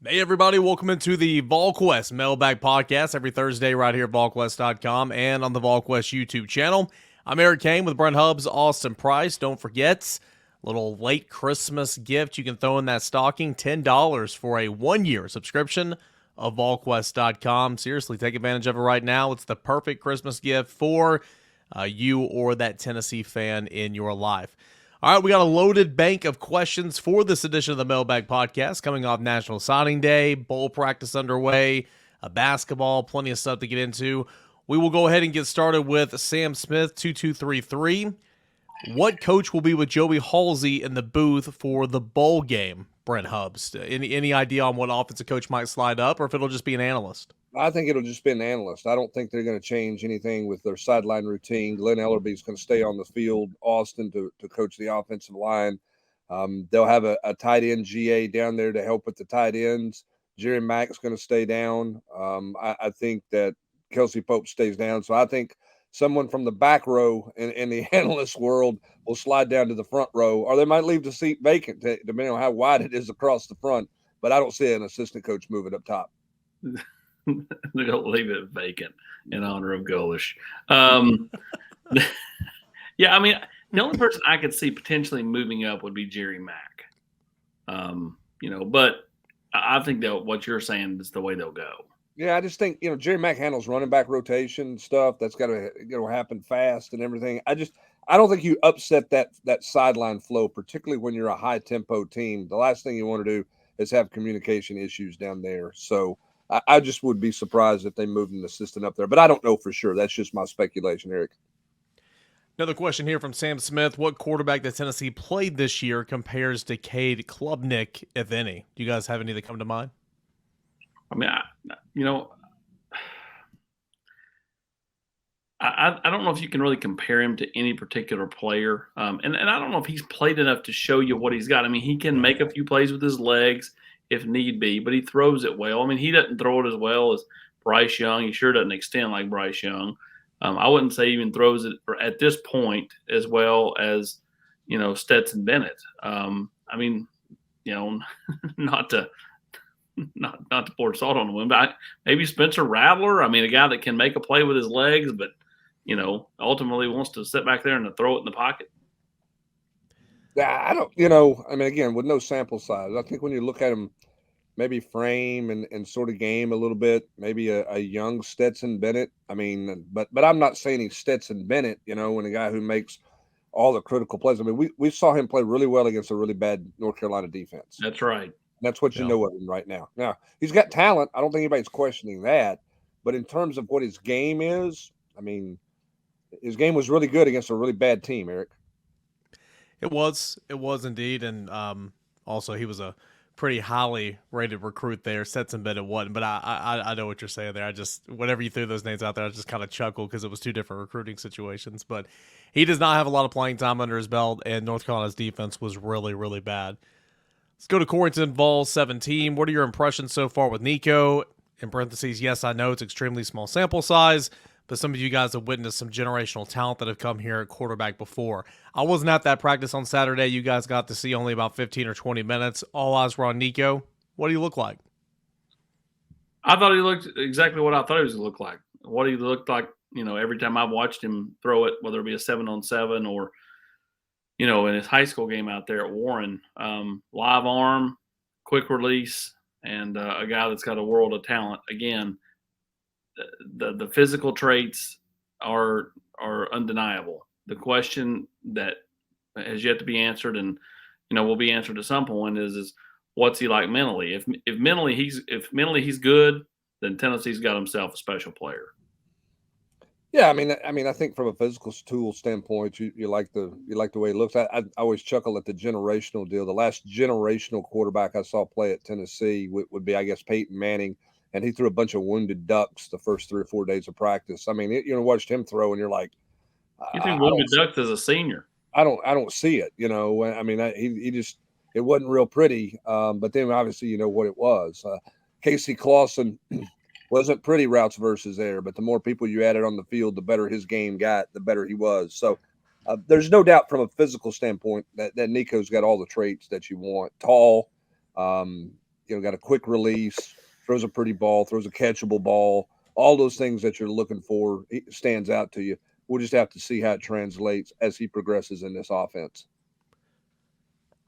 Hey, everybody. Welcome into the Volquest Mailbag Podcast every Thursday right here at Volquest.com and on the Volquest YouTube channel. I'm Eric Kane with Brent Hubbs, Austin Price. Don't forget, little late Christmas gift you can throw in that stocking, $10 for a one-year subscription of Volquest.com. Seriously, take advantage of it right now. It's the perfect Christmas gift for you or that Tennessee fan in your life. All right, we got a loaded bank of questions for this edition of the Mailbag Podcast coming off National Signing Day, bowl practice underway, basketball, plenty of stuff to get into. We will go ahead and get started with Sam Smith, 2233. What coach will be with Joey Halsey in the booth for the bowl game, Brent Hubbs? Any idea on what offensive coach might slide up, or if it'll just be an analyst? I think it'll just be an analyst. I don't think they're going to change anything with their sideline routine. Glenn Ellerby's going to stay on the field, Austin to coach the offensive line. They'll have a tight end GA down there to help with the tight ends. Jerry Mack's going to stay down. I think that Kelsey Pope stays down. So I think someone from the back row in the analyst world will slide down to the front row, or they might leave the seat vacant depending on how wide it is across the front. But I don't see an assistant coach moving up top. They don't leave it vacant in honor of Golish. Yeah, I mean, the only person I could see potentially moving up would be Jerry Mack. But I think that what you're saying is the way they'll go. Yeah, I just think, Jerry Mack handles running back rotation stuff. That's got to happen fast and everything. I don't think you upset that sideline flow, particularly when you're a high tempo team. The last thing you want to do is have communication issues down there. So I just would be surprised if they moved an assistant up there, but I don't know for sure. That's just my speculation, Eric. Another question here from Sam Smith. What quarterback that Tennessee played this year compares to Cade Klubnik, if any? Do you guys have any that come to mind? I mean, I don't know if you can really compare him to any particular player. And I don't know if he's played enough to show you what he's got. I mean, he can make a few plays with his legs if need be, but he throws it well. I mean, he doesn't throw it as well as Bryce Young. He sure doesn't extend like Bryce Young. I wouldn't say he even throws it at this point as well as, Stetson Bennett. I mean, not to pour salt on the wound, but maybe Spencer Rattler. I mean, a guy that can make a play with his legs, but, ultimately wants to sit back there and throw it in the pocket. I don't, I mean, again, with no sample size, I think when you look at him, maybe frame and sort of game a little bit, maybe a young Stetson Bennett. I mean, but I'm not saying he's Stetson Bennett, when a guy who makes all the critical plays. I mean, we saw him play really well against a really bad North Carolina defense. That's right. That's what you know of him right now. Now, he's got talent. I don't think anybody's questioning that. But in terms of what his game is, I mean, his game was really good against a really bad team, Eric. It was indeed. And also he was a pretty highly rated recruit there. Stetson Bennett wasn't, but I know what you're saying there. Whenever you threw those names out there, I just kind of chuckled because it was two different recruiting situations. But he does not have a lot of playing time under his belt, and North Carolina's defense was really, really bad. Let's go to Corrington Vols 17. What are your impressions so far with Nico? In parentheses, yes, I know it's extremely small sample size, but some of you guys have witnessed some generational talent that have come here at quarterback before. I wasn't at that practice on Saturday. You guys got to see only about 15 or 20 minutes. All eyes were on Nico. What do you look like? I thought he looked exactly what I thought he was going to look like. What he looked like, every time I've watched him throw it, whether it be a 7-on-7 or, in his high school game out there at Warren. Live arm, quick release, and a guy that's got a world of talent. Again, the physical traits are undeniable. The question that has yet to be answered and, will be answered at some point is what's he like mentally? If mentally he's good, then Tennessee's got himself a special player. Yeah, I mean, I think from a physical tool standpoint, you like the way he looks. I always chuckle at the generational deal. The last generational quarterback I saw play at Tennessee would be, I guess, Peyton Manning, and he threw a bunch of wounded ducks the first 3 or 4 days of practice. I mean, watched him throw, and you're like, you think wounded ducks as a senior? I don't see it. I mean, he just it wasn't real pretty. But then obviously what it was. Casey Clausen wasn't pretty routes versus air, but the more people you added on the field, the better his game got, the better he was. So there's no doubt from a physical standpoint that Nico's got all the traits that you want. Tall, got a quick release, throws a pretty ball, throws a catchable ball. All those things that you're looking for stands out to you. We'll just have to see how it translates as he progresses in this offense.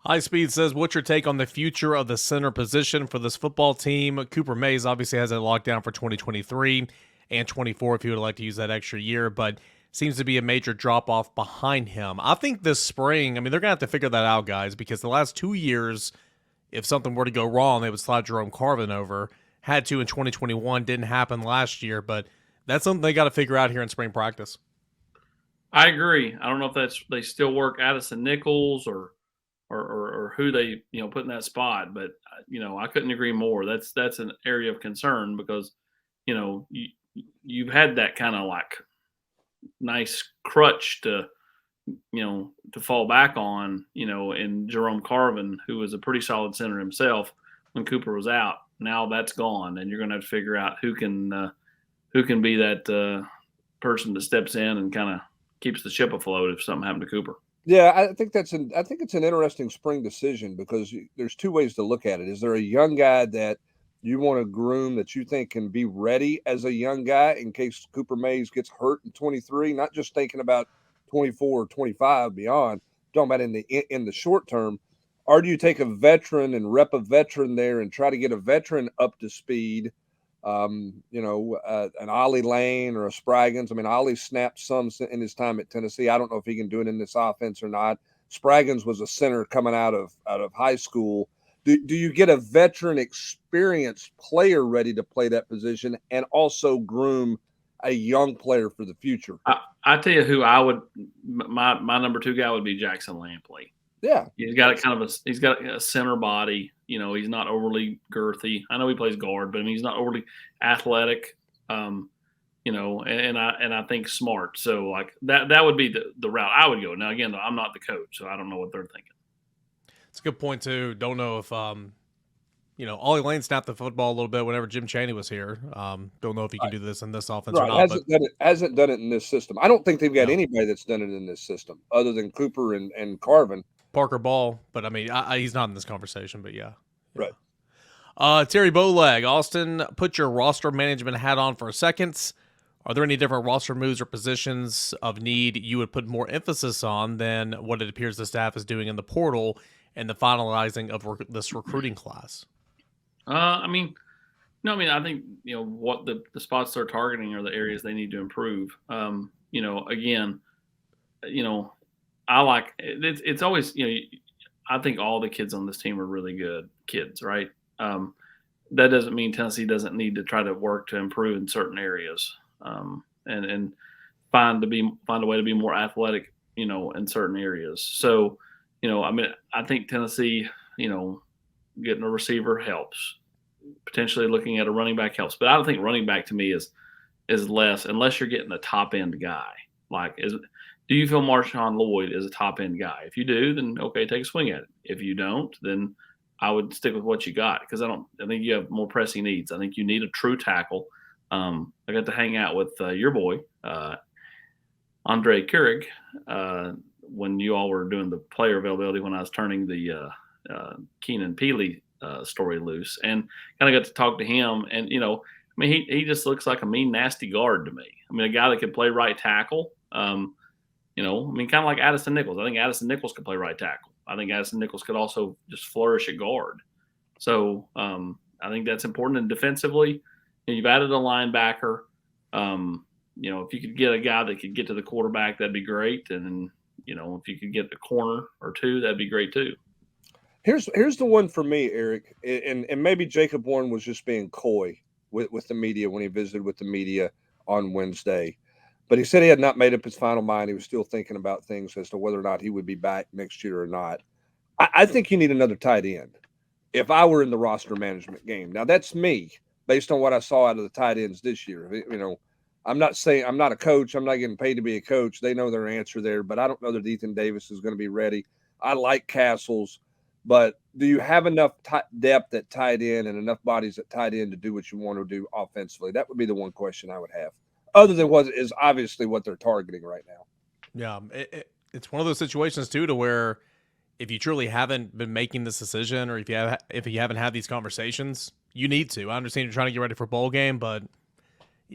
High Speed says, what's your take on the future of the center position for this football team? Cooper Mays obviously has it locked down for 2023 and 24 if you would like to use that extra year, but seems to be a major drop-off behind him. I think this spring, they're going to have to figure that out, guys, because the last 2 years, if something were to go wrong, they would slide Jerome Carvin over. Had to in 2021, didn't happen last year, but that's something they got to figure out here in spring practice. I agree. I don't know if they still work Addison Nichols or who they put in that spot, but I couldn't agree more. That's an area of concern because you've had that kind of like nice crutch to fall back on in Jerome Carvin, who was a pretty solid center himself when Cooper was out. Now that's gone, and you're going to have to figure out who can be that person that steps in and kind of keeps the ship afloat if something happened to Cooper. Yeah, I think it's an interesting spring decision because there's two ways to look at it. Is there a young guy that you want to groom that you think can be ready as a young guy in case Cooper Mays gets hurt in 23? Not just thinking about 24 or 25 beyond, talking about in the short term. Or do you take a veteran and rep a veteran there and try to get a veteran up to speed? An Ollie Lane or a Spraggins. Ollie snapped some in his time at Tennessee. I don't know if he can do it in this offense or not. Spraggins was a center coming out of high school. Do you get a veteran experienced player ready to play that position and also groom a young player for the future? I tell you who I would my number 2 guy would be Jackson Lampley. Yeah, he's got he's got a center body. He's not overly girthy. I know he plays guard, but he's not overly athletic. And I think smart. So like that would be the route I would go. Now again, I'm not the coach, so I don't know what they're thinking. It's a good point too. Don't know if Ollie Lane snapped the football a little bit whenever Jim Chaney was here. Don't know if he can do this in this offense or not. Hasn't done it in this system. I don't think they've got anybody that's done it in this system other than Cooper and Carvin. Parker Ball, but he's not in this conversation, but yeah. Right. Terry Bowleg, Austin, put your roster management hat on for a second. Are there any different roster moves or positions of need you would put more emphasis on than what it appears the staff is doing in the portal and the finalizing of this recruiting class? I think what the spots they're targeting are the areas they need to improve. I like it's always I think all the kids on this team are really good kids, right? That doesn't mean Tennessee doesn't need to try to work to improve in certain areas, and find a way to be more athletic, in certain areas. So, I think Tennessee, getting a receiver helps. Potentially looking at a running back helps, but I don't think running back to me is less unless you're getting a top end guy. Do you feel Marshawn Lloyd is a top end guy? If you do, then okay, take a swing at it. If you don't, then I would stick with what you got because I think you have more pressing needs. I think you need a true tackle. I got to hang out with your boy, Andre Keurig, when you all were doing the player availability when I was turning the Keenan Peely story loose, and kind of got to talk to him. And he just looks like a mean, nasty guard to me. A guy that could play right tackle. Kind of like Addison Nichols. I think Addison Nichols could play right tackle. I think Addison Nichols could also just flourish at guard. So I think that's important. And defensively, you've added a linebacker. If you could get a guy that could get to the quarterback, that'd be great. And then, if you could get a corner or two, that'd be great too. Here's the one for me, Eric, and maybe Jacob Warren was just being coy with the media when he visited with the media on Wednesday. But he said he had not made up his final mind. He was still thinking about things as to whether or not he would be back next year or not. I think you need another tight end if I were in the roster management game. Now, that's me based on what I saw out of the tight ends this year. I'm not saying I'm not a coach. I'm not getting paid to be a coach. They know their answer there, but I don't know that Ethan Davis is going to be ready. I like Castles, but do you have enough depth at tight end and enough bodies at tight end to do what you want to do offensively? That would be the one question I would have. Other than what is obviously what they're targeting right now. Yeah, it's one of those situations too to where if you truly haven't been making this decision, or if you haven't had these conversations, you need to. I understand you're trying to get ready for a bowl game, but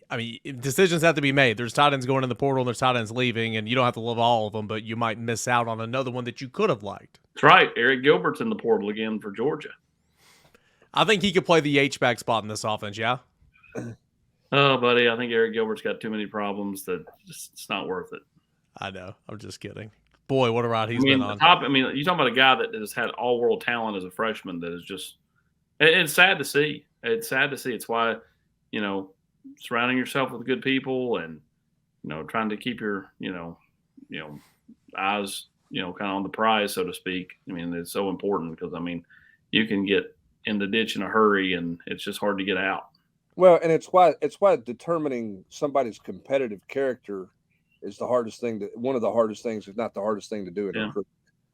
I mean, decisions have to be made. There's tight ends going in the portal and there's tight ends leaving, and you don't have to love all of them, but you might miss out on another one that you could have liked. That's right. Eric Gilbert's in the portal again for Georgia. I think he could play the H-back spot in this offense, yeah? Oh, buddy, I think Eric Gilbert's got too many problems that it's not worth it. I know. I'm just kidding. Boy, what a ride he's been on. You're talking about a guy that has had all-world talent as a freshman that is just – it's sad to see. It's sad to see. It's why, surrounding yourself with good people and, trying to keep your, eyes, kind of on the prize, so to speak. I mean, it's so important because, you can get in the ditch in a hurry and it's just hard to get out. Well, and it's why determining somebody's competitive character is the hardest thing one of the hardest things, if not the hardest thing to do in recruitment.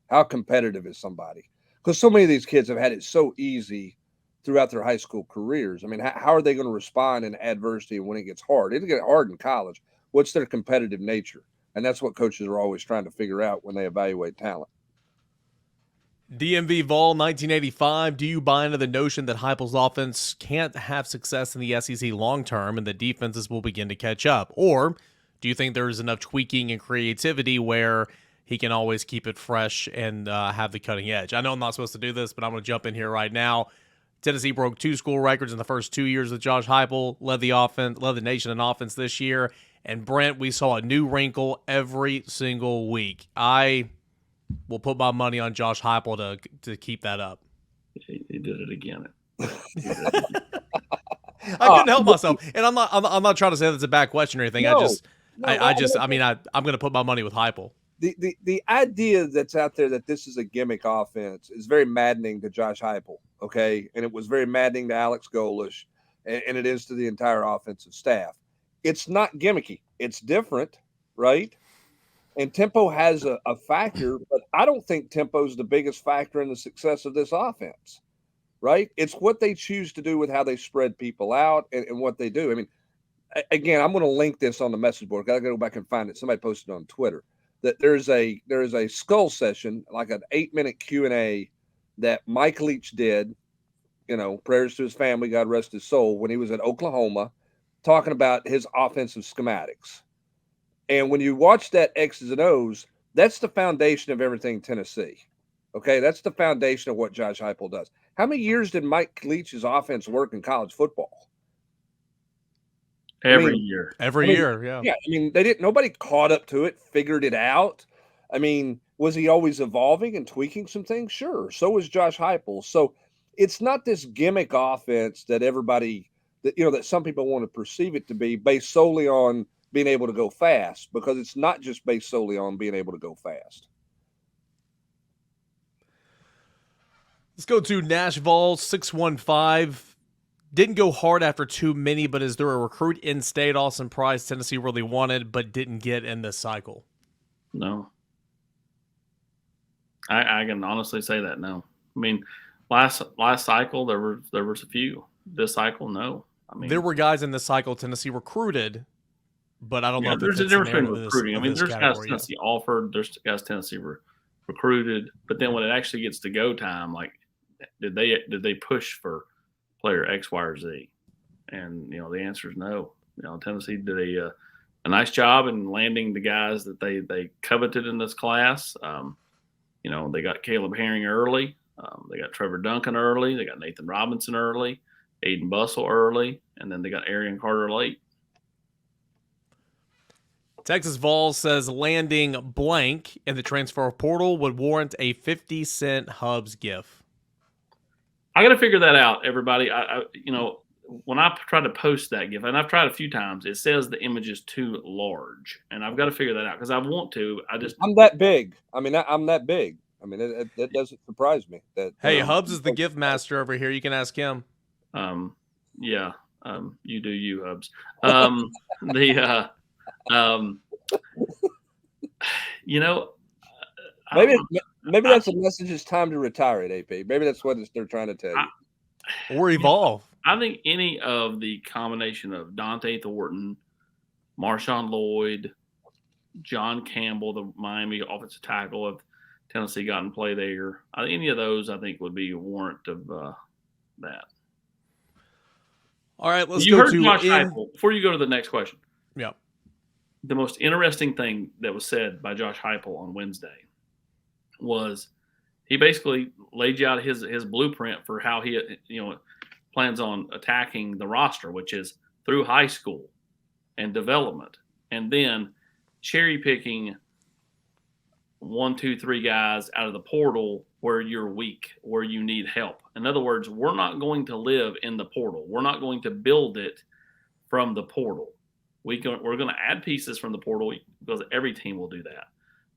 How competitive is somebody? Because so many of these kids have had it so easy throughout their high school careers. I mean, how are they going to respond in adversity when it gets hard? It'll get hard in college. What's their competitive nature? And that's what coaches are always trying to figure out when they evaluate talent. DMV Vol 1985, do you buy into the notion that Heupel's offense can't have success in the SEC long term and the defenses will begin to catch up? Or do you think there's enough tweaking and creativity where he can always keep it fresh and have the cutting edge? I know I'm not supposed to do this, but I'm going to jump in here right now. Tennessee broke 2 school records in the first 2 years with Josh Heupel, led the nation in offense this year. And Brent, we saw a new wrinkle every single week. I will put my money on Josh Heupel to keep that up. He did it again. I couldn't help myself, and I'm not trying to say that's a bad question or anything. No, I'm going to put my money with Heupel. The idea that's out there that this is a gimmick offense is very maddening to Josh Heupel, okay? And it was very maddening to Alex Golish, and it is to the entire offensive staff. It's not gimmicky. It's different, right? And tempo has a factor, but I don't think tempo is the biggest factor in the success of this offense, right? It's what they choose to do with how they spread people out and what they do. I mean, again, I'm going to link this on the message board. Got to go back and find it. Somebody posted on Twitter that there is a skull session, like an 8-minute Q&A that Mike Leach did, prayers to his family, God rest his soul, when he was at Oklahoma, talking about his offensive schematics. And when you watch that X's and O's, that's the foundation of everything Tennessee. Okay, that's the foundation of what Josh Heupel does. How many years did Mike Leach's offense work in college football? Every year. Every year, yeah. Yeah, nobody caught up to it, figured it out. I mean, was he always evolving and tweaking some things? Sure. So was Josh Heupel. So it's not this gimmick offense that that some people want to perceive it to be based solely on being able to go fast, because it's not just based solely on being able to go fast. Let's go to Nash Vols 615. Didn't go hard after too many, but is there a recruit in-state Austin Price Tennessee really wanted but didn't get in this cycle? No. I can honestly say that, no. I mean, last cycle there was a few. This cycle, no. I mean, there were guys in this cycle Tennessee recruited, but I don't know if there's a difference between recruiting. I mean, there's guys Tennessee offered, there's guys Tennessee recruited, but then when it actually gets to go time, like did they push for player X, Y, or Z? And the answer is no. Tennessee did a nice job in landing the guys that they coveted in this class. They got Caleb Herring early. They got Trevor Duncan early. They got Nathan Robinson early, Aiden Bussell early, and then they got Arian Carter late. Texas Vols says landing blank in the transfer portal would warrant a 50-cent Hubs gift. I got to figure that out, everybody. When I try to post that gift, and I've tried a few times, it says the image is too large, and I've got to figure that out because I want to. I'm that big. I'm that big. I mean, that doesn't surprise me. Hey, Hubs is the gift master over here. You can ask him. Yeah. You do you, Hubs. Maybe that's a message. It's time to retire at AP. Maybe that's what they're trying to tell you. Or evolve. I think any of the combination of Dante Thornton, Marshawn Lloyd, John Campbell, the Miami offensive tackle, of Tennessee got in play there. Any of those, I think, would be a warrant of that. All right, let's You go heard to Josh Heupel. Before you go to the next question, yeah. The most interesting thing that was said by Josh Heupel on Wednesday was he basically laid you out his blueprint for how he plans on attacking the roster, which is through high school and development, and then cherry picking 1, 2, 3 guys out of the portal where you're weak, where you need help. In other words, we're not going to live in the portal. We're not going to build it from the portal. We're going to add pieces from the portal because every team will do that.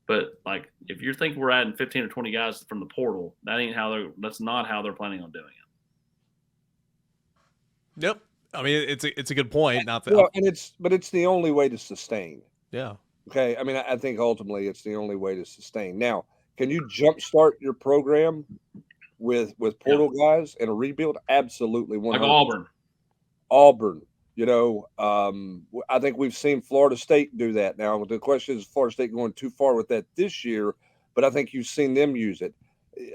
But like, if you're thinking we're adding 15 or 20 guys from the portal, that's not how they're planning on doing it. Yep. I mean, it's a good point. Not that, well, but it's the only way to sustain. yeah. Okay. I mean, I think ultimately it's the only way to sustain. Now, can you jumpstart your program with portal guys and a rebuild? Absolutely. 100%. Like Auburn. I think we've seen Florida State do that. Now, the question is Florida State going too far with that this year, but I think you've seen them use it.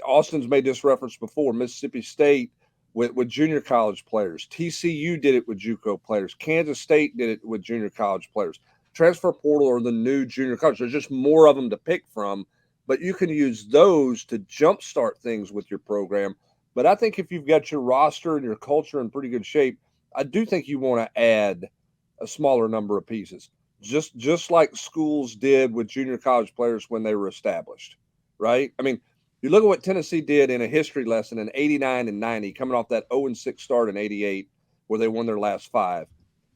Austin's made this reference before. Mississippi State with junior college players. TCU did it with JUCO players. Kansas State did it with junior college players. Transfer portal or the new junior college. There's just more of them to pick from, but you can use those to jumpstart things with your program. But I think if you've got your roster and your culture in pretty good shape, I do think you want to add a smaller number of pieces, just like schools did with junior college players when they were established, right? I mean, you look at what Tennessee did in a history lesson in 89 and 90, coming off that 0-6 start in 88, where they won their last 5.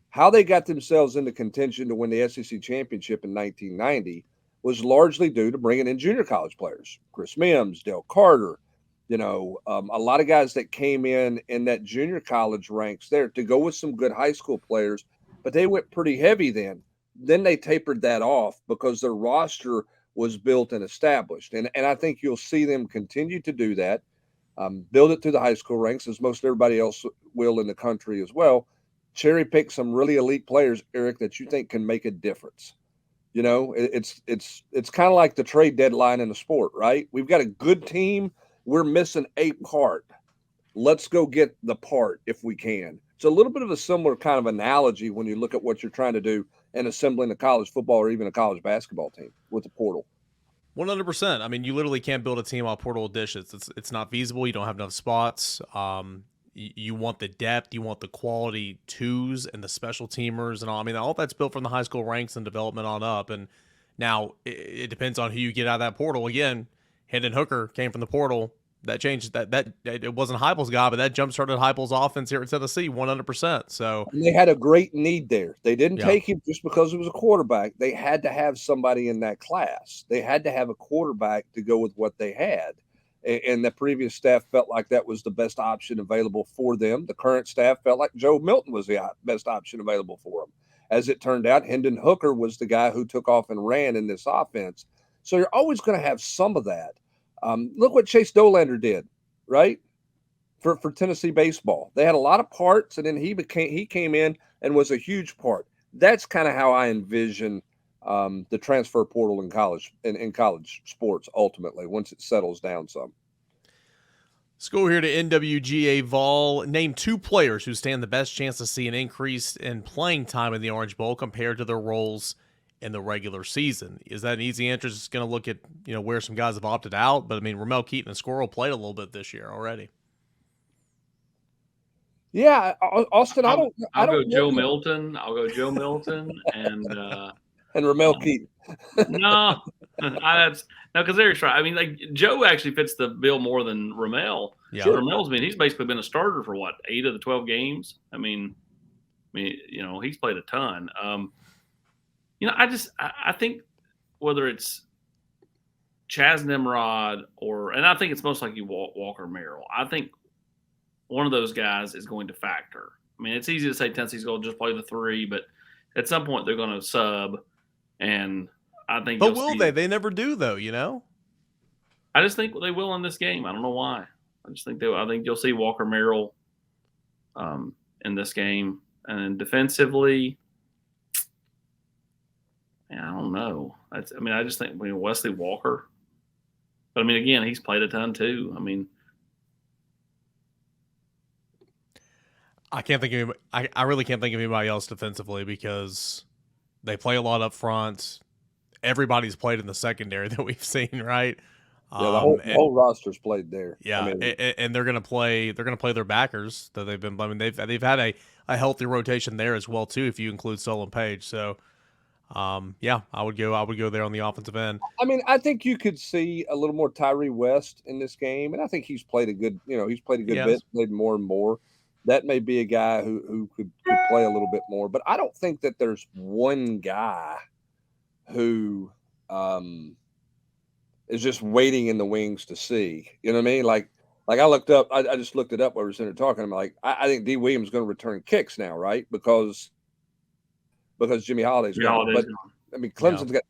How they got themselves into contention to win the SEC championship in 1990 was largely due to bringing in junior college players, Chris Mims, Dale Carter, a lot of guys that came in that junior college ranks there to go with some good high school players, but they went pretty heavy then. Then they tapered that off because their roster was built and established. And I think you'll see them continue to do that, build it through the high school ranks, as most everybody else will in the country as well. Cherry pick some really elite players, Eric, that you think can make a difference. It's kind of like the trade deadline in the sport, right? We've got a good team. We're missing a part. Let's go get the part if we can. It's a little bit of a similar kind of analogy when you look at what you're trying to do in assembling a college football or even a college basketball team with the portal. 100%. I mean, you literally can't build a team off portal additions. It's not feasible. You don't have enough spots. You want the depth. You want the quality twos and the special teamers and all. I mean, all that's built from the high school ranks and development on up. And now it depends on who you get out of that portal. Again, Hendon Hooker came from the portal. That changed that it wasn't Heupel's guy, but that jump started Heupel's offense here at Tennessee 100%. So and they had a great need there. They didn't take him just because he was a quarterback. They had to have somebody in that class. They had to have a quarterback to go with what they had. And the previous staff felt like that was the best option available for them. The current staff felt like Joe Milton was the best option available for them. As it turned out, Hendon Hooker was the guy who took off and ran in this offense. So you're always going to have some of that. Look what Chase Dolander did, right? For Tennessee baseball. They had a lot of parts, and then he came in and was a huge part. That's kind of how I envision the transfer portal in college sports ultimately once it settles down some. Let's go here to NWGA Vol. Name 2 players who stand the best chance to see an increase in playing time in the Orange Bowl compared to their roles in the regular season. Is that an easy answer? Just going to look at where some guys have opted out, but I mean Ramel Keaton and Squirrel played a little bit this year already. Yeah, Austin. I'll go Joe Milton. I'll go Joe Milton and Ramel Keaton. No, because Eric's right. I mean, like Joe actually fits the bill more than Ramel. Yeah, sure. Ramel's he's basically been a starter for 8 of the 12 games. I mean, he's played a ton. I think whether it's Chaz Nimrod and I think it's most likely Walker Merrill. I think one of those guys is going to factor. I mean, it's easy to say Tennessee's going to just play the 3, but at some point they're going to sub, and I think. But will they? They never do, though. I just think they will in this game. I don't know why. I just think I think you'll see Walker Merrill in this game, and then defensively, I don't know. I just think Wesley Walker. But I mean, again, he's played a ton too. I mean, I can't think of I really can't think of anybody else defensively because they play a lot up front. Everybody's played in the secondary that we've seen, right? Yeah, the whole roster's played there. Yeah, I mean, and they're gonna play their backers that they've been. I mean, they've had a healthy rotation there as well too, if you include Solon Page. So, yeah, I would go there on the offensive end. I mean, I think you could see a little more Tyree West in this game, and I think he's played a good bit, played more and more. That may be a guy who could play a little bit more, but I don't think that there's one guy who is just waiting in the wings to see. You know what I mean? Like I looked up, I just looked it up while we were sitting there talking. I'm like, I think D. Williams is going to return kicks now, right? Because Jimmy Holiday's gone. But I mean, Clemson's got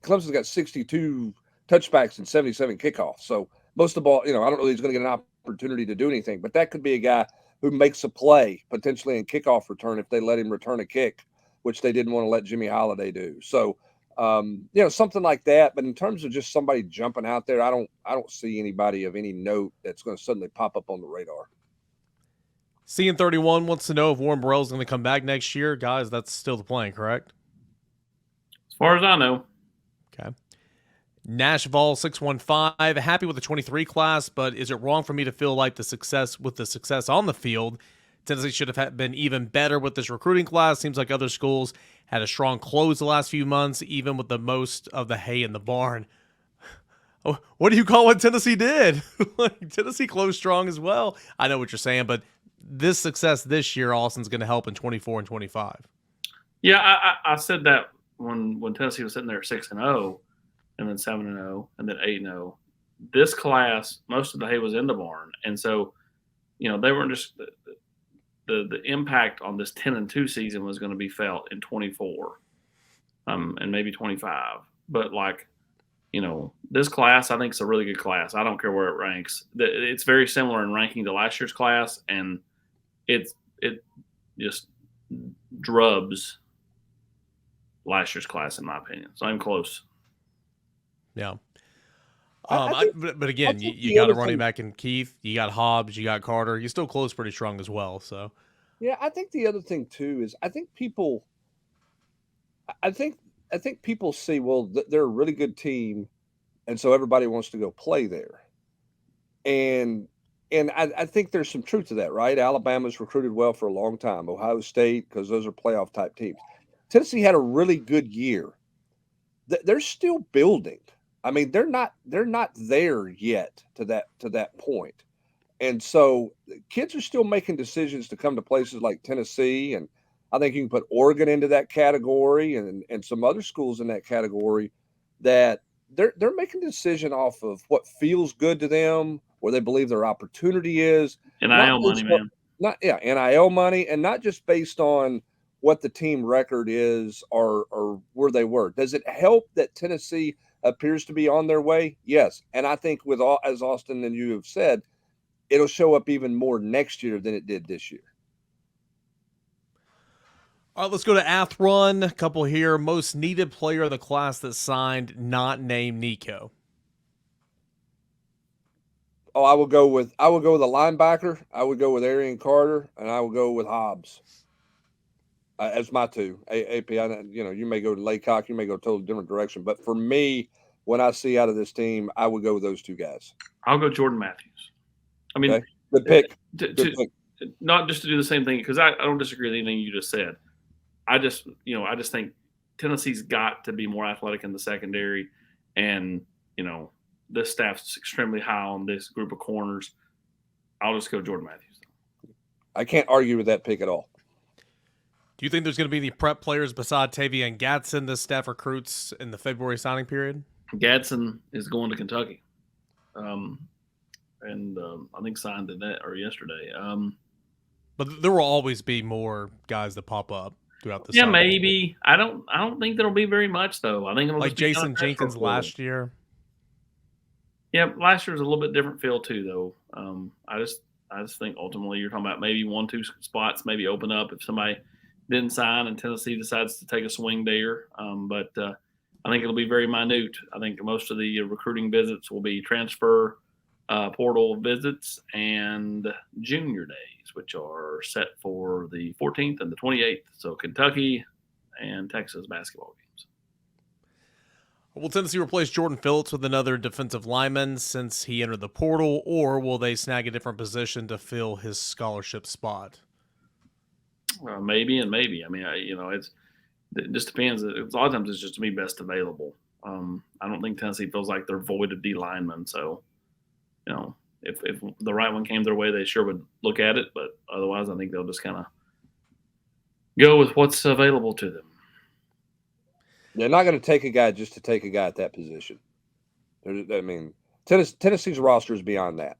Clemson's got 62 touchbacks and 77 kickoffs. So most of the ball, I don't know if he's going to get an opportunity to do anything, but that could be a guy who makes a play potentially in kickoff return if they let him return a kick, which they didn't want to let Jimmy Holiday do. So, something like that. But in terms of just somebody jumping out there, I don't see anybody of any note that's going to suddenly pop up on the radar. Seeing 31 wants to know if Warren Burrell's going to come back next year. Guys, that's still the plan, correct? As far as I know. Okay. Nashville 615, happy with the 23 class, but is it wrong for me to feel like the success on the field, Tennessee should have been even better with this recruiting class? Seems like other schools had a strong close the last few months, even with the most of the hay in the barn. What do you call what Tennessee did? Tennessee closed strong as well. I know what you're saying, but this success this year, Austin's going to help in 24 and 25. Yeah, I said that when Tennessee was sitting there 6-0, and then 7-0, and then 8-0. This class, most of the hay was in the barn, and so they weren't just the impact on this 10-2 season was going to be felt in 24, and maybe 25. But this class, I think it's a really good class. I don't care where it ranks. It's very similar in ranking to last year's class, and it just drubs last year's class in my opinion. It's not even close. Yeah. But again, you got a running back in Keith, you got Hobbs, you got Carter. You still close pretty strong as well. So, yeah, I think the other thing too is I think people see, well, they're a really good team, and so everybody wants to go play there. And I think there's some truth to that, right? Alabama's recruited well for a long time. Ohio State, because those are playoff type teams. Tennessee had a really good year. They're still building. I mean, they're not there yet to that point. And so kids are still making decisions to come to places like Tennessee, and I think you can put Oregon into that category and some other schools in that category that they're making a decision off of what feels good to them, where they believe their opportunity is. NIL money, man. NIL money, and not just based on what the team record is or where they were. Does it help that Tennessee appears to be on their way? Yes. And I think as Austin and you have said, it'll show up even more next year than it did this year. All right, let's go to Athrun. A couple here. Most needed player of the class that signed, not named Nico. Oh, I would go with a linebacker. I would go with Arian Carter, and I would go with Hobbs. As my two. AP, you may go to Laycock, you may go a totally different direction. But for me, when I see out of this team, I would go with those two guys. I'll go Jordan Matthews. I mean, okay. Good pick. Not just to do the same thing, because I don't disagree with anything you just said. I just think Tennessee's got to be more athletic in the secondary, and this staff's extremely high on this group of corners. I'll just go Jordan Matthews. I can't argue with that pick at all. Do you think there's going to be any prep players beside Tavia and Gadsden this staff recruits in the February signing period? Gadsden is going to Kentucky, and I think signed today or yesterday. But there will always be more guys that pop up throughout the yeah, summer. Maybe. I don't think there'll be very much though. I think it'll like Jason Jenkins last year. Yeah, last year was a little bit different feel too, though. I just think ultimately you're talking about maybe 1-2 spots maybe open up if somebody didn't sign and Tennessee decides to take a swing there. But I think it'll be very minute. I think most of the recruiting visits will be transfer portal visits and junior days, which are set for the 14th and the 28th. So Kentucky and Texas basketball games. Will Tennessee replace Jordan Phillips with another defensive lineman since he entered the portal, or will they snag a different position to fill his scholarship spot? Maybe and maybe. I mean, it just depends. A lot of times it's just to me best available. I don't think Tennessee feels like they're void of D linemen. So, if the right one came their way, they sure would look at it. But otherwise, I think they'll just kind of go with what's available to them. They're not going to take a guy just to take a guy at that position. Tennessee's roster is beyond that,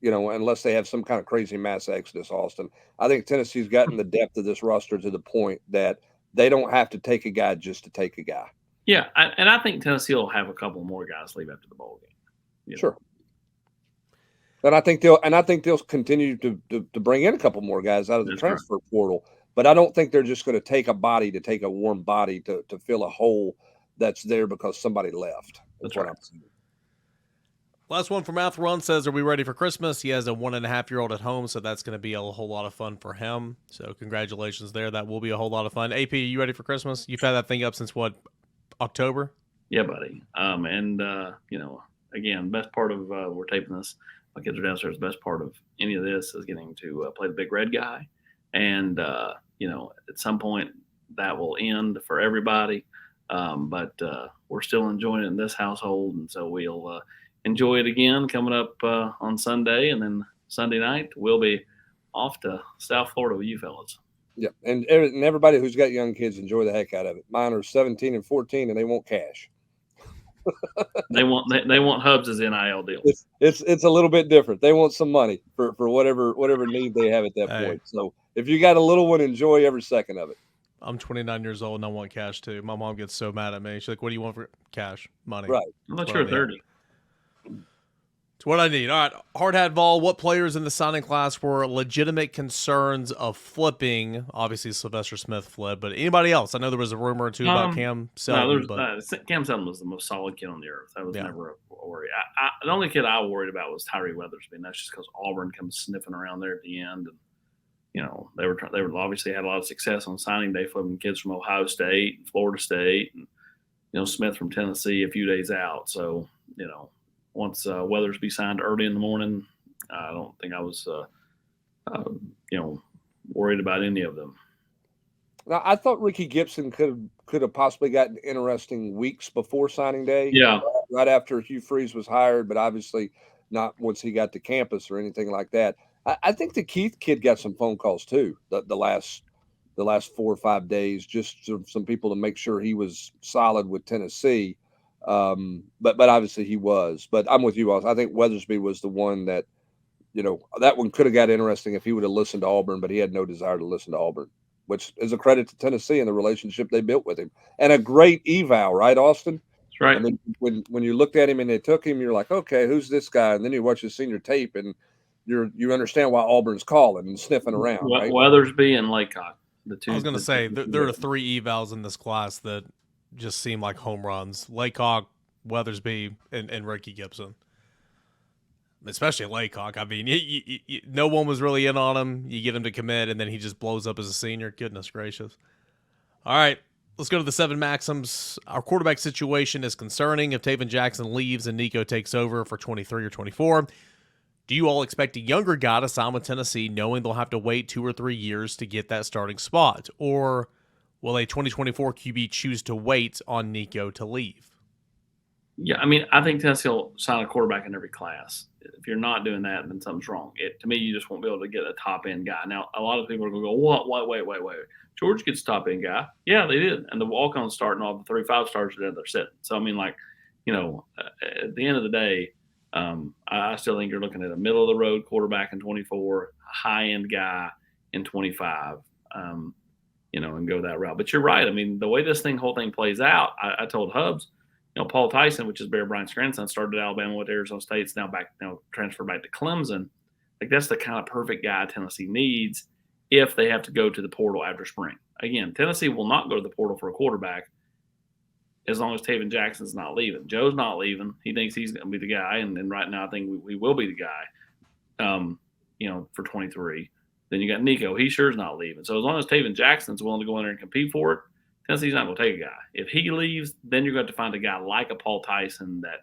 unless they have some kind of crazy mass exodus, Austin. I think Tennessee's gotten the depth of this roster to the point that they don't have to take a guy just to take a guy. Yeah, and I think Tennessee will have a couple more guys leave after the bowl game. Sure. And I think they'll continue to bring in a couple more guys out of the transfer portal. But I don't think they're just going to take a warm body to fill a hole that's there because somebody left. That's right. Last one from Math Run says, are we ready for Christmas? He has a 1.5-year-old at home, so that's going to be a whole lot of fun for him. So congratulations there. That will be a whole lot of fun. AP, are you ready for Christmas? You've had that thing up since what, October? Yeah, buddy. Again, best part of we're taping this. My kids are downstairs. The best part of any of this is getting to play the big red guy. And, at some point that will end for everybody. But we're still enjoying it in this household. And so we'll enjoy it again coming up on Sunday. And then Sunday night, we'll be off to South Florida with you fellas. Yeah. And everybody who's got young kids, enjoy the heck out of it. Mine are 17 and 14 and they want cash. They want Hubs' NIL deal. It's a little bit different. They want some money for whatever need they have at that point. So if you got a little one, enjoy every second of it. I'm 29 years old and I want cash too. My mom gets so mad at me. She's like, "What do you want for cash? Money?" Right. I'm not sure 30. It's what I need. All right, Hard Hat Vol. What players in the signing class were legitimate concerns of flipping? Obviously, Sylvester Smith flipped, but anybody else? I know there was a rumor or two about Cam Selton. Cam Selton was the most solid kid on the earth. That was never a worry. The only kid I worried about was Tyree Weathersby, and that's just because Auburn comes sniffing around there at the end. And they were obviously had a lot of success on signing day, flipping kids from Ohio State, and Florida State, and Smith from Tennessee a few days out. So once Weathersby signed early in the morning, I don't think I was, worried about any of them. Now, I thought Ricky Gibson could have possibly gotten interesting weeks before signing day. Yeah. Right after Hugh Freeze was hired, but obviously not once he got to campus or anything like that. I think the Keith kid got some phone calls too. The last 4 or 5 days, just some people to make sure he was solid with Tennessee. But obviously he was. But I'm with you, Austin. I think Weathersby was the one that, that one could have got interesting if he would have listened to Auburn, but he had no desire to listen to Auburn, which is a credit to Tennessee and the relationship they built with him. And a great eval, right, Austin? That's right. I mean, when you looked at him and they took him, you're like, okay, who's this guy? And then you watch his senior tape and you understand why Auburn's calling and sniffing around. Right? Weathersby and Laycock. The two. I was going to say there are 3 evals in this class that just seem like home runs: Laycock, Weathersby, and Ricky Gibson. Especially Laycock. I mean, no one was really in on him. You get him to commit, and then he just blows up as a senior. Goodness gracious! All right, let's go to the 7 maxims. Our quarterback situation is concerning. If Taven Jackson leaves and Nico takes over for 23 or 24. Do you all expect a younger guy to sign with Tennessee knowing they'll have to wait 2 or 3 years to get that starting spot? Or will a 2024 QB choose to wait on Nico to leave? Yeah, I mean, I think Tennessee will sign a quarterback in every class. If you're not doing that, then something's wrong. To me, you just won't be able to get a top-end guy. Now, a lot of people are going to go, what? Wait. George gets a top-end guy. Yeah, they did. And the walk-ons starting all the 3 5-stars are they're sitting. So, I mean, at the end of the day, I still think you're looking at a middle-of-the-road quarterback in 24, a high-end guy in 25, and go that route. But you're right. I mean, the way this whole thing plays out, I told Hubs, Paul Tyson, which is Bear Bryant's grandson, started at Alabama, went to Arizona State, now transferred back to Clemson. Like, that's the kind of perfect guy Tennessee needs if they have to go to the portal after spring. Again, Tennessee will not go to the portal for a quarterback as long as Taven Jackson's not leaving. Joe's not leaving. He thinks he's going to be the guy, and right now I think we will be the guy, for 23. Then you got Nico. He sure is not leaving. So as long as Taven Jackson's willing to go in there and compete for it, Tennessee's not going to take a guy. If he leaves, then you're going to have to find a guy like a Paul Tyson that,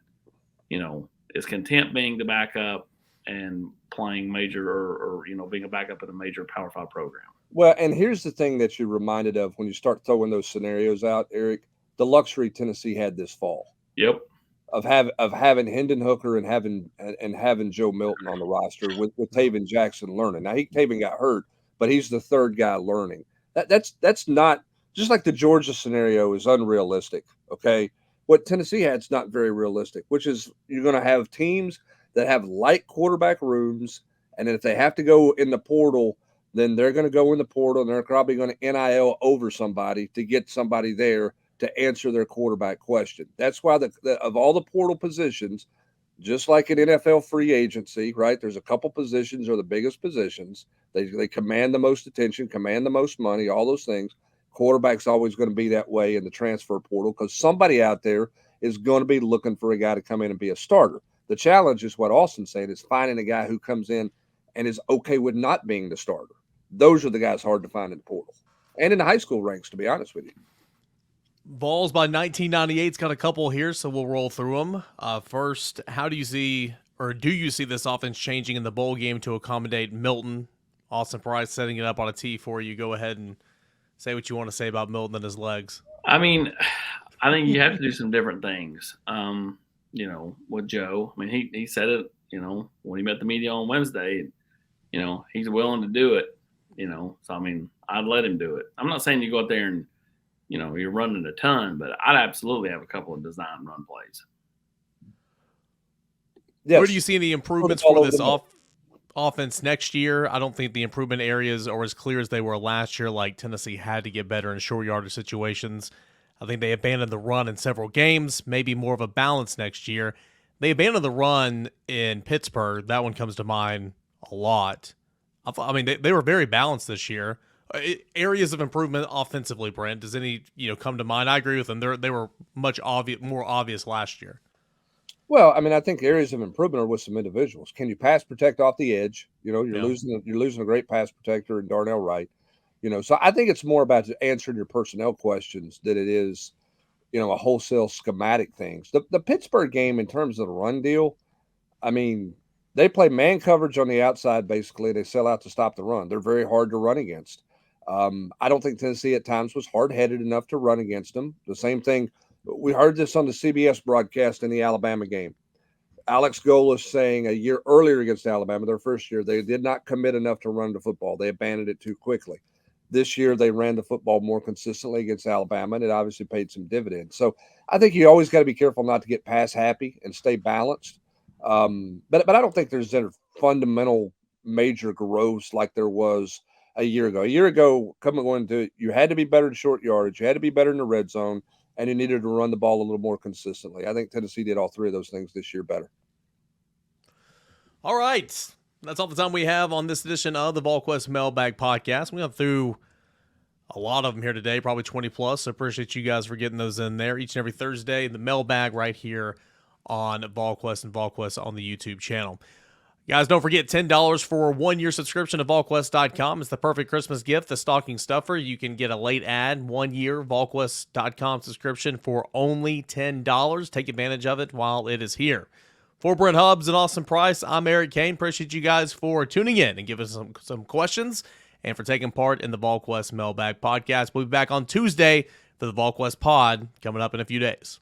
is content being the backup and playing major or being a backup in a major Power 5 program. Well, and here's the thing that you're reminded of when you start throwing those scenarios out, Eric, the luxury Tennessee had this fall. Yep. Of having Hendon Hooker and having Joe Milton on the roster with Taven Jackson learning. Now Taven got hurt, but he's the third guy learning. That's not just like the Georgia scenario is unrealistic. Okay. What Tennessee had is not very realistic, which is you're going to have teams that have light quarterback rooms. And then if they have to go in the portal, then they're going to go in the portal and they're probably going to NIL over somebody to get somebody there to answer their quarterback question. That's why of all the portal positions, just like in NFL free agency, right? There's a couple positions are the biggest positions. They command the most attention, command the most money, all those things. Quarterback's always going to be that way in the transfer portal because somebody out there is going to be looking for a guy to come in and be a starter. The challenge is what Austin's saying is finding a guy who comes in and is okay with not being the starter. Those are the guys hard to find in the portal and in the high school ranks, to be honest with you. Vols by 1998's got a couple here, so we'll roll through them. First, how do you see, or do you see this offense changing in the bowl game to accommodate Milton? Austin Price setting it up on a tee for you. Go ahead and say what you want to say about Milton and his legs. I mean, I think you have to do some different things, with Joe. I mean, he said it, when he met the media on Wednesday, he's willing to do it, So, I mean, I'd let him do it. I'm not saying you go out there and, you're running a ton, but I'd absolutely have a couple of design run plays. Yes. Where do you see the improvements for this offense next year? I don't think the improvement areas are as clear as they were last year. Like Tennessee had to get better in short yardage situations. I think they abandoned the run in several games, maybe more of a balance next year. They abandoned the run in Pittsburgh. That one comes to mind a lot. I mean, they were very balanced this year. Areas of improvement offensively, Brent, does any come to mind? I agree with them. They were more obvious last year. Well, I mean, I think areas of improvement are with some individuals. Can you pass protect off the edge? You're losing a great pass protector in Darnell Wright. So I think it's more about answering your personnel questions than it is, a wholesale schematic things. The Pittsburgh game in terms of the run deal, I mean, they play man coverage on the outside. Basically, they sell out to stop the run. They're very hard to run against. I don't think Tennessee at times was hard-headed enough to run against them. The same thing, we heard this on the CBS broadcast in the Alabama game. Alex Golis saying a year earlier against Alabama, their first year, they did not commit enough to run the football. They abandoned it too quickly. This year, they ran the football more consistently against Alabama, and it obviously paid some dividends. So I think you always got to be careful not to get pass happy and stay balanced. But I don't think there's a fundamental major growth like there was a year ago. A year ago, going to it, you had to be better in short yardage, you had to be better in the red zone, and you needed to run the ball a little more consistently. I think Tennessee did all three of those things this year better. All right. That's all the time we have on this edition of the Volquest Mailbag Podcast. We went through a lot of them here today, probably 20 plus. So appreciate you guys for getting those in there each and every Thursday. The mailbag right here on Volquest and Volquest on the YouTube channel. Guys, don't forget $10 for a 1-year subscription to Volquest.com. It's the perfect Christmas gift, the stocking stuffer. You can get a late ad 1-year Volquest.com subscription for only $10. Take advantage of it while it is here. For Brent Hubbs and Austin Price, I'm Eric Kane. Appreciate you guys for tuning in and giving us some questions and for taking part in the Volquest Mailbag Podcast. We'll be back on Tuesday for the Volquest Pod coming up in a few days.